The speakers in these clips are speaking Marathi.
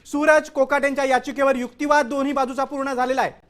सूरज कोकाटेंच्या याचिकेवर युक्तिवाद दोन्ही बाजूचा पूर्ण झालेला आहे।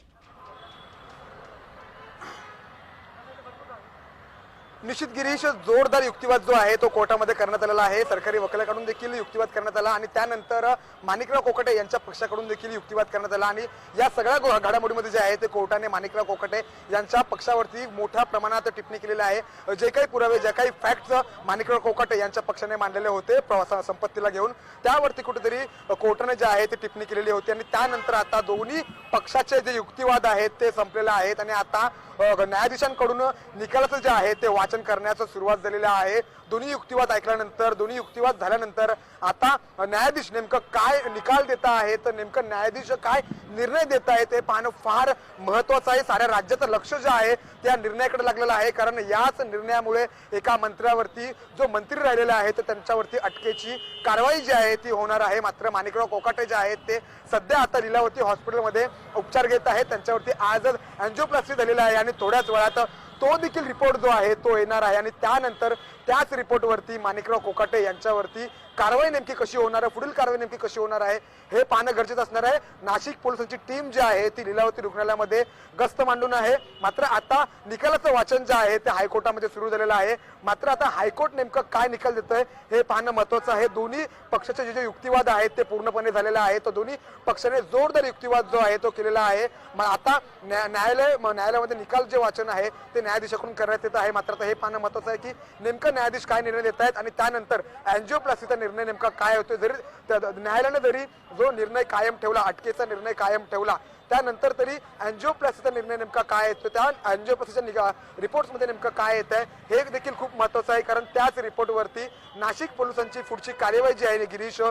निश्चित गिरीश, जोरदार युक्तिवाद जो आहे तो कोर्टामध्ये करण्यात आलेला आहे। सरकारी वकिलाकडून देखील युक्तिवाद करण्यात आला आणि त्यानंतर माणिकराव कोकाटे यांच्या पक्षाकडून देखील युक्तिवाद करण्यात आला आणि या सगळ्या घडामोडीमध्ये जे आहे ते कोर्टाने माणिकराव कोकाटे यांच्या पक्षावरती मोठ्या प्रमाणात टिप्पणी केलेली आहे। जे काही पुरावे, जे काही फॅक्ट्स माणिकराव कोकाटे यांच्या पक्षाने मांडलेले होते संपत्तीला घेऊन, त्यावरती कुठेतरी कोर्टाने जे आहे ते टिप्पणी केलेली होती आणि त्यानंतर आता दोन्ही पक्षाचे जे युक्तिवाद आहेत ते संपलेले आहेत आणि आता न्यायाधीशांकडून निकालाचं जे आहे ते वाचन करण्याची सुरुवात झालेली आहे। दोन्ही युक्तिवाद ऐकल्यानंतर, दोन्ही युक्तिवाद झाल्यानंतर आता न्यायाधीश नेमकं काय निकाल देत आहेत, नेमकं न्यायाधीश काय निर्णय देत आहेत हे पाहणं फार महत्वाचं आहे। साऱ्या राज्याचं लक्ष जे आहे त्या निर्णयाकडे लागलेलं आहे, कारण याच निर्णयामुळे एका मंत्र्यावरती, जो मंत्री राहिलेले आहेत त्यांच्यावरती अटकेची कारवाई जी आहे ती होणार आहे। मात्र माणिकराव कोकाटे जे आहेत ते सध्या आता लीलावती हॉस्पिटलमध्ये उपचार घेत आहेत। त्यांच्यावरती आजच अँजिओप्लास्टी झालेली आहे आणि थोड्याच वेळात तो देखील रिपोर्ट जो आहे तो येणार आहे आणि त्यानंतर त्याच रिपोर्टवरती माणिकराव कोकाटे यांच्यावरती कारवाई नेमकी कशी होणार आहे, पुढील कारवाई नेमकी कशी होणार आहे हे पाहणं गरजेचं असणार आहे। नाशिक पोलिसांची टीम जी आहे ती लीलावती रुग्णालयामध्ये गस्त मांडून आहे। मात्र आता निकालाचं वाचन जे आहे ते हायकोर्टामध्ये सुरू झालेलं आहे। मात्र आता हायकोर्ट नेमकं काय निकाल देतंय हे पाहणं महत्वाचं आहे। दोन्ही पक्षाचे जे युक्तिवाद आहेत ते पूर्णपणे झालेले आहेत, तर दोन्ही पक्षाने जोरदार युक्तिवाद जो आहे तो केलेला आहे। मग आता न्यायालयामध्ये निकाल जे वाचन आहे ते न्यायाधीशाकडून करण्यात येत आहे। मात्र आता हे पाहणं महत्वाचं आहे की नेमकं न्यायाधीश काय निर्णय देत आहेत आणि त्यानंतर अँजिओप्लास्टीचा निर्णय नेमका काय होतोय। जरी न्यायालयाने जरी जो निर्णय कायम ठेवला, अटकेचा निर्णय कायम ठेवला, त्यानंतर तरी अँजिओप्लास्टीचा निर्णय नेमका काय येतो, त्या अँजिओप्लास्टीच्या रिपोर्ट्समध्ये नेमकं काय येत आहे हे देखील खूप महत्वाचं आहे, कारण त्याच रिपोर्टवरती नाशिक पोलिसांची पुढची कार्यवाही जी आहे गिरीश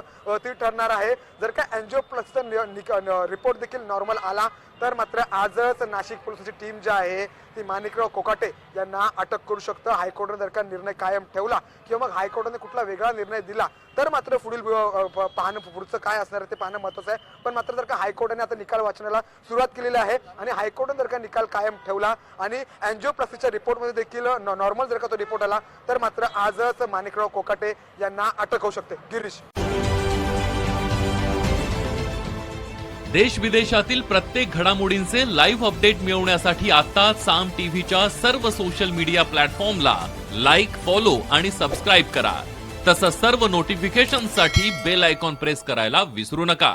ती ठरणार आहे। जर का अँजिओप्लास्टीचा रिपोर्ट देखील नॉर्मल आला तर मात्र आजच नाशिक पोलिसांची टीम जी आहे ती माणिकराव कोकाटे यांना अटक करू शकतं। हायकोर्टाने जर का निर्णय कायम ठेवला किंवा मग हायकोर्टाने कुठला वेगळा निर्णय दिला तर मात्र पुढील पाहणं, पुढचं काय असणार आहे ते पाहणं महत्वाचं आहे। पण मात्र जर का हायकोर्टाने आता निकाल वाचनाला सुरुवात केलेली आहे आणि हायकोर्टाने जर का निकाल कायम ठेवला आणि अँजिओप्लास्टीच्या रिपोर्टमध्ये देखील नॉर्मल जर का तो रिपोर्ट आला तर मात्र आजच माणिकराव कोकाटे यांना अटक होऊ शकते। गिरीश, देश विदेशातील प्रत्येक घडामोडींचे लाईव्ह अपडेट मिळवण्यासाठी आता साम टीव्हीच्या सर्व सोशल मीडिया प्लॅटफॉर्मला लाईक, फॉलो आणि सबस्क्राईब करा। तसंच सर्व नोटिफिकेशनसाठी बेल आयकॉन प्रेस करायला विसरू नका।